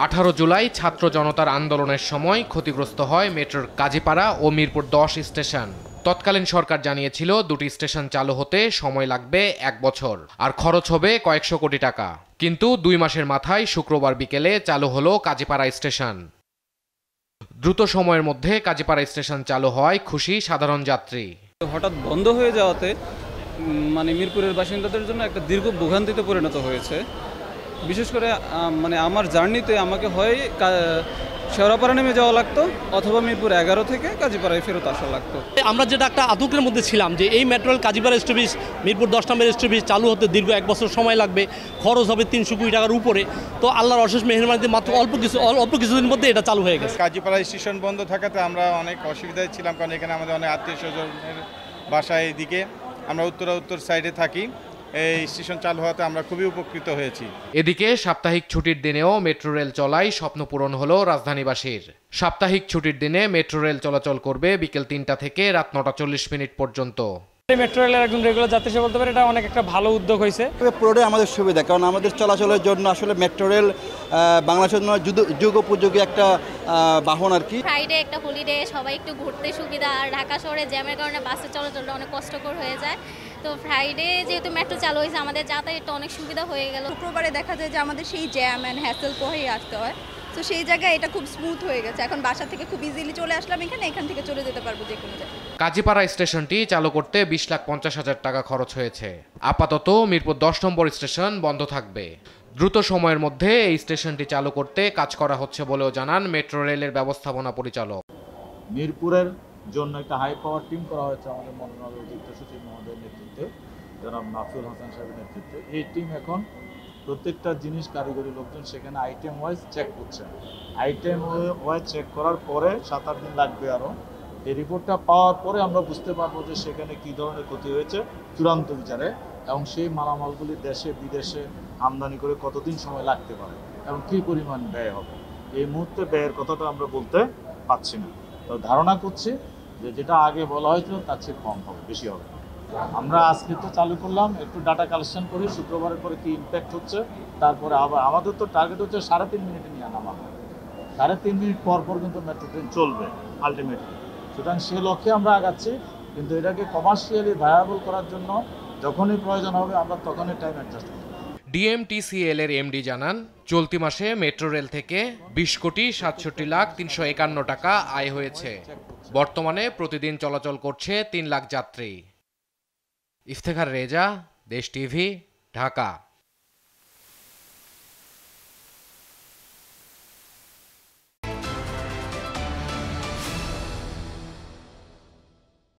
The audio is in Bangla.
18 জুলাই ছাত্র জনতার আন্দোলনের সময় ক্ষতিগ্রস্ত হয় মেট্রোর কাজীপাড়া ও মিরপুর 10 স্টেশন। তৎকালীন সরকার জানিয়েছিল দুটি স্টেশন চালু হতে সময় লাগবে 1 বছর আর খরচ হবে কয়েকশো কোটি টাকা। কিন্তু 2 মাসের মাথায় শুক্রবার বিকেলে চালু হলো কাজীপাড়া স্টেশন। দ্রুত সময়ের মধ্যে কাজীপাড়া স্টেশন চালু হওয়ায় খুশি সাধারণ যাত্রী। হঠাৎ বন্ধ হয়ে যাওয়াতে মিরপুরের বাসিন্দাদের জন্য একটা দীর্ঘ ভোগান্তিতে পরিণত হয়েছে। বিশেষ করে আমার জার্নিতে আমাকে হয় শেওড়াপাড়া নেমে যাওয়া লাগতো অথবা মিরপুর 11 থেকে কাজীপাড়ায় ফেরত আসা লাগতো। আমরা যেটা একটা আতঙ্কের মধ্যে ছিলাম যে এই metro rail Kazipara stoppage Mirpur 10 নম্বর স্টপেজ চালু হতে দীর্ঘ 1 বছর সময় লাগবে, খরচ হবে 300 কোটি টাকার উপরে। তো আল্লাহর অশেষ মেহেরবানিতে মাত্র অল্প কিছুদিনের মধ্যে এটা চালু হয়ে গেছে। কাজীপাড়া স্টেশন বন্ধ থাকাতে আমরা অনেক অসুবিধায় ছিলাম, কারণ এখানে আমাদের অনেক আত্মীয় স্বজনের বাসা এদিকে, আমরা উত্তর সাইডে থাকি। এই স্টেশন চালু হওয়াতে আমরা খুবই উপকৃত হয়েছি। এদিকে সাপ্তাহিক ছুটির দিনেও মেট্রো রেল চলায় স্বপ্ন পূরণ হলো রাজধানীবাসীর। সাপ্তাহিক ছুটির দিনে মেট্রো রেল চলাচল করবে বিকেল 3টা থেকে রাত 9টা 40 মিনিট পর্যন্ত। মেট্রো রেলের একজন রেগুলার যাত্রী হিসেবে বলতে পারে এটা অনেক একটা ভালো উদ্যোগ হয়েছে। পুরোটাই আমাদের সুবিধা, কারণ আমাদের চলাচলের জন্য আসলে মেট্রো রেল বাংলাদেশের জন্য যুগোপযোগী একটা বাহন আর কি। ফ্রাইডে একটা হলিডে, সবাই একটু ঘুরতে সুবিধা। আর ঢাকা শহরে জ্যামের কারণে বাসের চলাচলটা অনেক কষ্টকর হয়ে যায়। তো ফ্রাইডে যেহেতু মেট্রো চালু হয়েছে আমাদের যাতায়াতটা অনেক সুবিধা হয়ে গেল। শুক্রবারে দেখা যায় যে আমাদের সেই জ্যাম অ্যান্ড হ্যাসেল পরেই আসতে হয়, তো সেই জায়গায় এটা খুব স্মুথ হয়ে গেছে। এখন বাসা থেকে খুব ইজিলি চলে আসলাম এখান থেকে চলে যেতে পারবো যে কোনো জায়গায়। কাজীপাড়া স্টেশনটি চালু করতে 20,50,000 টাকা খরচ হয়েছে। আপাতত মিরপুর 10 নম্বর স্টেশন বন্ধ থাকবে। দ্রুত সময়ের মধ্যে এই স্টেশনটি চালু করতে কাজ করা হচ্ছে বলেও জানান মেট্রো রেলের ব্যবস্থাপনা পরিচালক। মিরপুরের জন্য একটা হাই পাওয়ার টিম করা হয়েছে আমাদের মনোনয়ন অতিরিক্ত সচিব মহোদয়ের নেতৃত্বে, জনাব নাফিউল হাসান সাহেবের নেতৃত্বে। এই টিম এখন প্রত্যেকটা জিনিস কারিগরি লোকজন সেখানে আইটেম ওয়াইজ চেক করছে। আইটেম ওয়াইজ চেক করার পরে 7-8 দিন লাগবে আরও। এই রিপোর্টটা পাওয়ার পরে আমরা বুঝতে পারবো যে সেখানে কী ধরনের ক্ষতি হয়েছে চূড়ান্ত বিচারে, এবং সেই মালামালগুলি দেশে বিদেশে আমদানি করে কতদিন সময় লাগতে পারে এবং কী পরিমাণ ব্যয় হবে। এই মুহূর্তে ব্যয়ের কথাটা আমরা বলতে পারছি না, তো ধারণা করছি যে যেটা আগে বলা হয়েছিল তার চেয়ে কম হবে, বেশি হবে। আমরা আজকে তো চালু করলাম, একটু ডাটা কালেকশন করি শুক্রবারের পরে কি ইম্প্যাক্ট হচ্ছে, তারপরে আবার আমাদের তো টার্গেট হচ্ছে 3.5 মিনিটে নিয়ে নামানো। 3.5 মিনিট পর কিন্তু মেট্রো ট্রেন চলবে আলটিমেটলি। সুতরাং সে লক্ষ্যে আমরা আগাচ্ছি, কিন্তু এটাকে কমার্শিয়ালি ভায়াবল করার জন্য যখনই প্রয়োজন হবে আমরা তখনই টাইম অ্যাডজাস্ট করব। ডিএমটিসিএল এর এমডি জানান, চলতি মাসে মেট্রো রেল থেকে 20,67,351 টাকা আয় হয়েছে। বর্তমানে প্রতিদিন চলাচল করছে 3 লাখ যাত্রী। ইফতেখার রেজা, দেশ টিভি, ঢাকা।